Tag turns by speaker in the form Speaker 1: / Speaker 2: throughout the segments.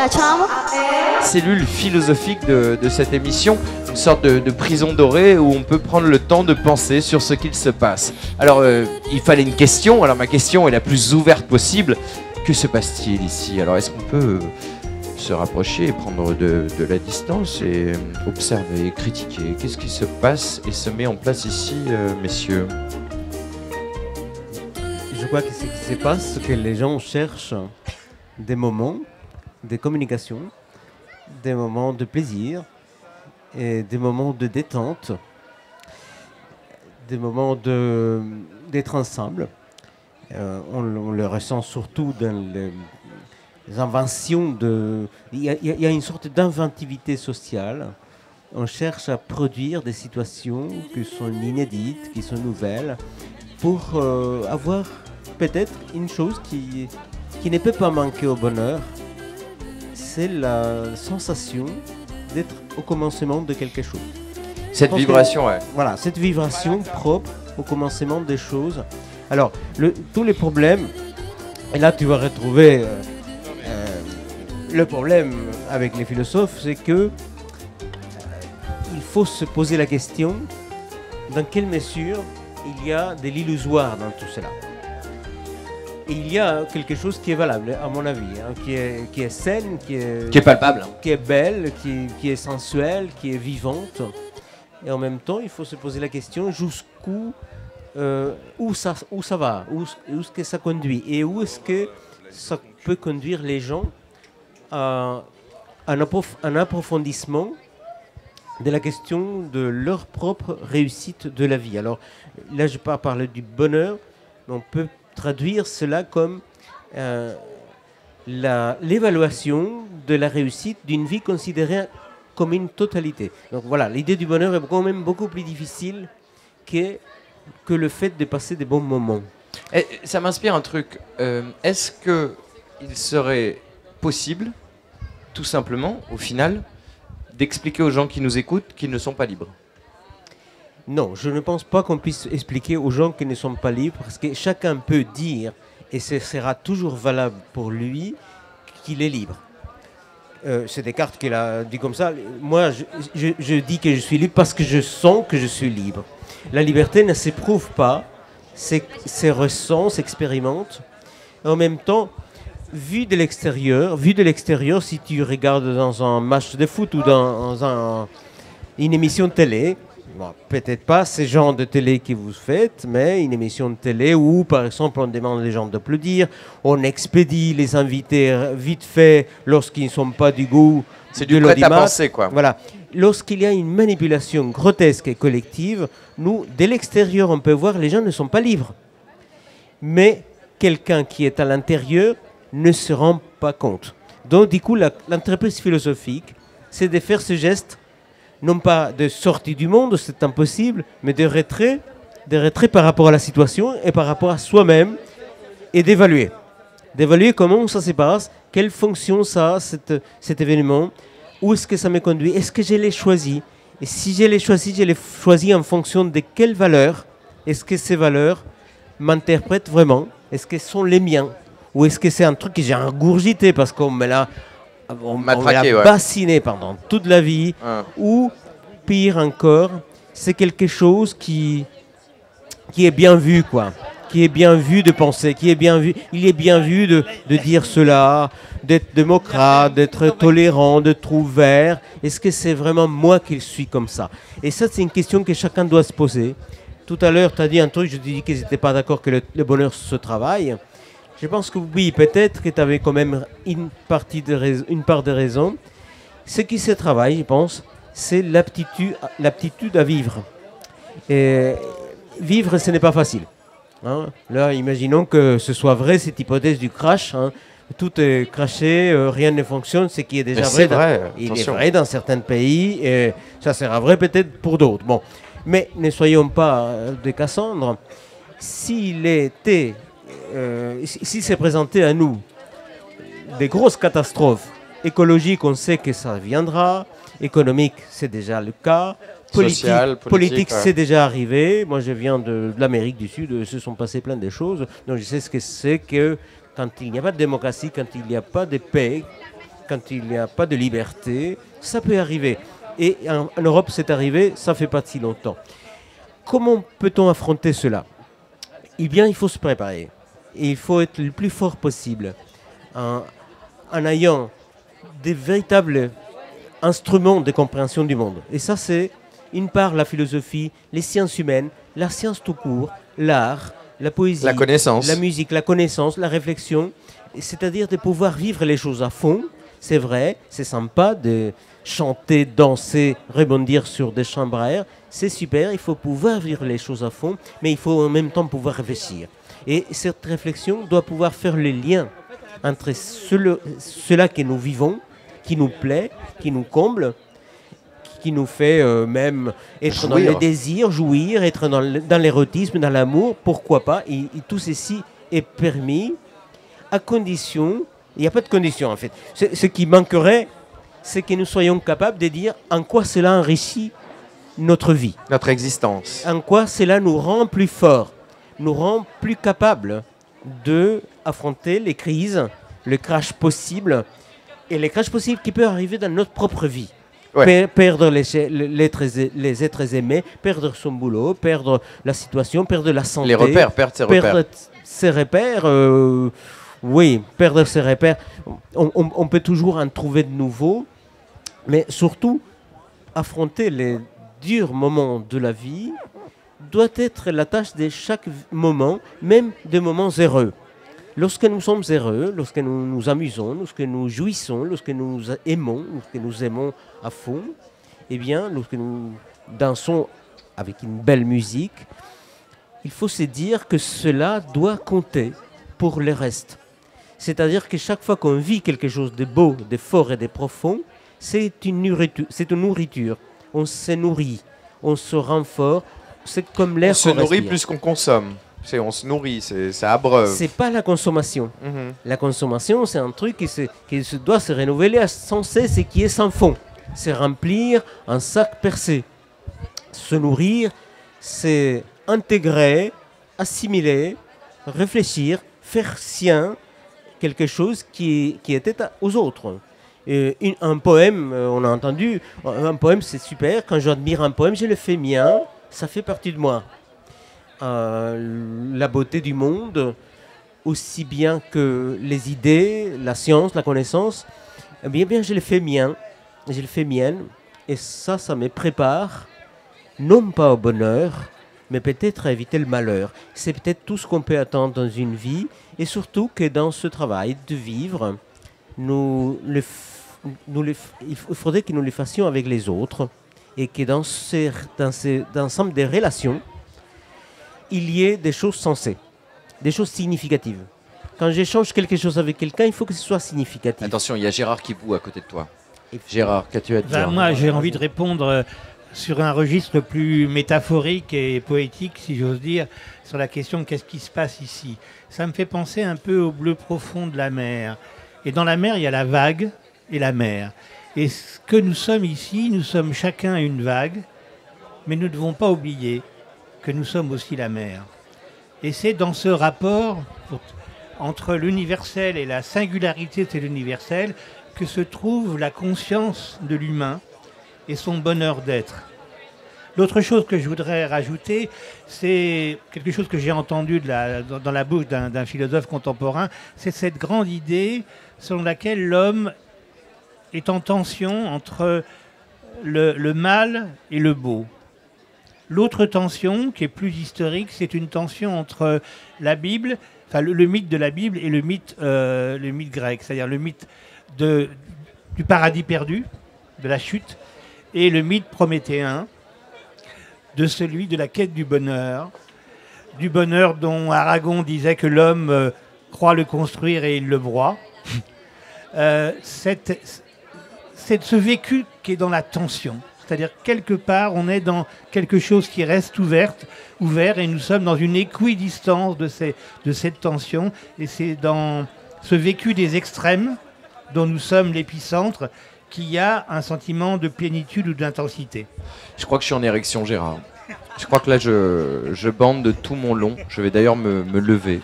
Speaker 1: facciamo?
Speaker 2: Cellule philosophique de cette émission, une sorte de prison dorée où on peut prendre le temps de penser sur ce qu'il se passe. Alors, il fallait une question. Alors, ma question est la plus ouverte possible. Que se passe-t-il ici? Alors, est-ce qu'on peut se rapprocher et prendre de la distance et observer, critiquer? Qu'est-ce qui se passe et se met en place ici, messieurs?
Speaker 3: Je crois que ce qui se passe, c'est que les gens cherchent des moments de communication, des moments de plaisir et des moments de détente, des moments d'être ensemble. On le ressent surtout dans les inventions. Il y a une sorte d'inventivité sociale. On cherche à produire des situations qui sont inédites, qui sont nouvelles, pour avoir peut-être une chose qui ne peut pas manquer au bonheur. C'est la sensation d'être au commencement de quelque chose.
Speaker 2: Cette vibration, ouais.
Speaker 3: Voilà, cette vibration propre au commencement des choses. Alors, tous les problèmes, et là tu vas retrouver le problème avec les philosophes, c'est que il faut se poser la question dans quelle mesure il y a de l'illusoire dans tout cela. Et il y a quelque chose qui est valable, à mon avis, hein, qui est saine, qui est
Speaker 2: palpable, hein.
Speaker 3: Qui est belle, qui est sensuelle, qui est vivante. Et en même temps, il faut se poser la question jusqu'où où ça va, où est-ce que ça conduit, et où est-ce que ça peut conduire les gens à un approfondissement de la question de leur propre réussite de la vie. Alors là, je ne vais pas parler du bonheur, mais on peut traduire cela comme l'évaluation de la réussite d'une vie considérée comme une totalité. Donc voilà, l'idée du bonheur est quand même beaucoup plus difficile que le fait de passer des bons moments.
Speaker 2: Et ça m'inspire un truc. Est-ce qu'il serait possible, tout simplement, au final, d'expliquer aux gens qui nous écoutent qu'ils ne sont pas libres?
Speaker 3: Non, je ne pense pas qu'on puisse expliquer aux gens qui ne sont pas libres, parce que chacun peut dire, et ce sera toujours valable pour lui, qu'il est libre. C'est Descartes qui l'a dit comme ça. Moi, je dis que je suis libre parce que je sens que je suis libre. La liberté ne s'éprouve pas, se ressent, s'expérimente. En même temps, vu de l'extérieur, si tu regardes dans un match de foot ou dans une émission de télé, bon, peut-être pas ces genres de télé que vous faites, mais une émission de télé où, par exemple, on demande aux gens d'applaudir, on expédie les invités vite fait lorsqu'ils ne sont pas du goût.
Speaker 2: C'est du prêt à penser, quoi.
Speaker 3: Voilà. Lorsqu'il y a une manipulation grotesque et collective, nous, de l'extérieur, on peut voir que les gens ne sont pas libres. Mais quelqu'un qui est à l'intérieur ne se rend pas compte. Donc, du coup, l'entreprise philosophique, c'est de faire ce geste, non pas de sortie du monde, c'est impossible, mais de retrait par rapport à la situation et par rapport à soi-même, et d'évaluer. D'évaluer comment ça se passe, quelle fonction ça a, cet événement, où est-ce que ça me conduit, est-ce que je l'ai choisi, et si je l'ai choisi en fonction de quelles valeurs, est-ce que ces valeurs m'interprètent vraiment, est-ce qu'elles sont les miens, ou est-ce que c'est un truc que j'ai ingurgité parce qu'on me l'a bassiné pendant toute la vie, ou pire encore, c'est quelque chose qui est bien vu, quoi. Qui est bien vu de penser, il est bien vu de dire cela, d'être démocrate, d'être tolérant, d'être ouvert. Est-ce que c'est vraiment moi qui suis comme ça? Et ça, c'est une question que chacun doit se poser. Tout à l'heure, tu as dit un truc, je te dis que je n'étais pas d'accord que le bonheur se travaille. Je pense que oui, peut-être que tu avais quand même une part de raison. Ce qui se travaille, je pense, c'est l'aptitude à vivre. Et vivre, ce n'est pas facile. Hein? Là, imaginons que ce soit vrai, cette hypothèse du crash. Hein? Tout est crashé, rien ne fonctionne, ce qui est déjà vrai. Il est vrai dans certains pays, et ça sera vrai peut-être pour d'autres. Bon. Mais ne soyons pas des Cassandres. Si c'est présenté à nous des grosses catastrophes écologiques, on sait que ça viendra. Économique, c'est déjà le cas. Politique, c'est déjà arrivé. Moi, je viens de l'Amérique du Sud, il se sont passées plein de choses. Donc, je sais ce que c'est que quand il n'y a pas de démocratie, quand il n'y a pas de paix, quand il n'y a pas de liberté, ça peut arriver. Et en Europe, c'est arrivé, ça ne fait pas si longtemps. Comment peut-on affronter cela? Eh bien, il faut se préparer. Et il faut être le plus fort possible en ayant des véritables instruments de compréhension du monde. Et ça, c'est une part la philosophie, les sciences humaines, la science tout court, l'art, la poésie,
Speaker 2: la connaissance,
Speaker 3: la musique, la connaissance, la réflexion. C'est-à-dire de pouvoir vivre les choses à fond. C'est vrai, c'est sympa de chanter, danser, rebondir sur des chambres à air. C'est super, il faut pouvoir vivre les choses à fond, mais il faut en même temps pouvoir réfléchir. Et cette réflexion doit pouvoir faire le lien entre cela que nous vivons, qui nous plaît, qui nous comble, qui nous fait même être jouir. Dans le désir, jouir, être dans l'érotisme, dans l'amour, pourquoi pas. Et tout ceci est permis à condition, il n'y a pas de condition en fait. Ce qui manquerait, c'est que nous soyons capables de dire en quoi cela enrichit notre vie.
Speaker 2: Notre existence.
Speaker 3: En quoi cela nous rend plus forts, nous rend plus capables d'affronter les crises, le crash possible, et les crashs possibles qui peuvent arriver dans notre propre vie. Ouais. Perdre les êtres aimés, perdre son boulot, perdre la situation, perdre la santé.
Speaker 2: Les repères, perdre ses repères.
Speaker 3: Perdre ses repères, oui, perdre ses repères. On peut toujours en trouver de nouveaux, mais surtout, affronter les durs moments de la vie doit être la tâche de chaque moment, même des moments heureux. Lorsque nous sommes heureux, lorsque nous nous amusons, lorsque nous jouissons, lorsque nous aimons à fond, eh bien, lorsque nous dansons avec une belle musique, il faut se dire que cela doit compter pour le reste. C'est-à-dire que chaque fois qu'on vit quelque chose de beau, de fort et de profond, c'est une nourriture. On se nourrit, on se rend fort. C'est comme l'air qu'on respire.
Speaker 2: On se nourrit plus qu'on consomme. On se nourrit, ça abreuve.
Speaker 3: C'est pas la consommation. La consommation, c'est un truc qui doit se renouveler sans cesse et qui est sans fond. C'est remplir un sac percé. Se nourrir, c'est intégrer, assimiler, réfléchir, faire sien quelque chose qui était aux autres. Un poème, on a entendu, un poème c'est super. Quand j'admire un poème, je le fais mien, ça fait partie de moi. La beauté du monde, aussi bien que les idées, la science, la connaissance, eh bien je le fais mien, je le fais mienne, et ça me prépare, non pas au bonheur, mais peut-être à éviter le malheur. C'est peut-être tout ce qu'on peut attendre dans une vie, et surtout que dans ce travail de vivre, il faudrait que nous le fassions avec les autres, et que dans l'ensemble des relations, il y ait des choses sensées, des choses significatives. Quand j'échange quelque chose avec quelqu'un, il faut que ce soit significatif.
Speaker 2: Attention, il y a Gérard qui bout à côté de toi. Gérard, qu'as-tu à dire?
Speaker 1: Moi, j'ai envie de répondre sur un registre plus métaphorique et poétique, si j'ose dire, sur la question qu'est-ce qui se passe ici. Ça me fait penser un peu au bleu profond de la mer. Et dans la mer, il y a la vague et la mer. Et ce que nous sommes ici, nous sommes chacun une vague, mais nous ne devons pas oublier que nous sommes aussi la mer. Et c'est dans ce rapport entre l'universel et la singularité de l'universel que se trouve la conscience de l'humain et son bonheur d'être. L'autre chose que je voudrais rajouter, c'est quelque chose que j'ai entendu dans la bouche d'un philosophe contemporain, c'est cette grande idée selon laquelle l'homme est en tension entre le mal et le beau. L'autre tension, qui est plus historique, c'est une tension entre la Bible, enfin le mythe de la Bible et le mythe grec, c'est-à-dire le mythe du paradis perdu, de la chute, et le mythe prométhéen, de celui de la quête du bonheur dont Aragon disait que l'homme croit le construire et il le broie. C'est ce vécu qui est dans la tension. C'est-à-dire quelque part, on est dans quelque chose qui reste ouvert et nous sommes dans une équidistance de cette tension. Et c'est dans ce vécu des extrêmes dont nous sommes l'épicentre qu'il y a un sentiment de plénitude ou d'intensité.
Speaker 2: Je crois que je suis en érection, Gérard. Je crois que là, je bande de tout mon long. Je vais d'ailleurs me lever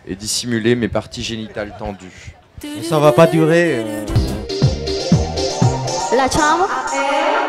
Speaker 2: et dissimuler mes parties génitales tendues.
Speaker 3: Ça ne va pas durer.
Speaker 4: Bella, ciao.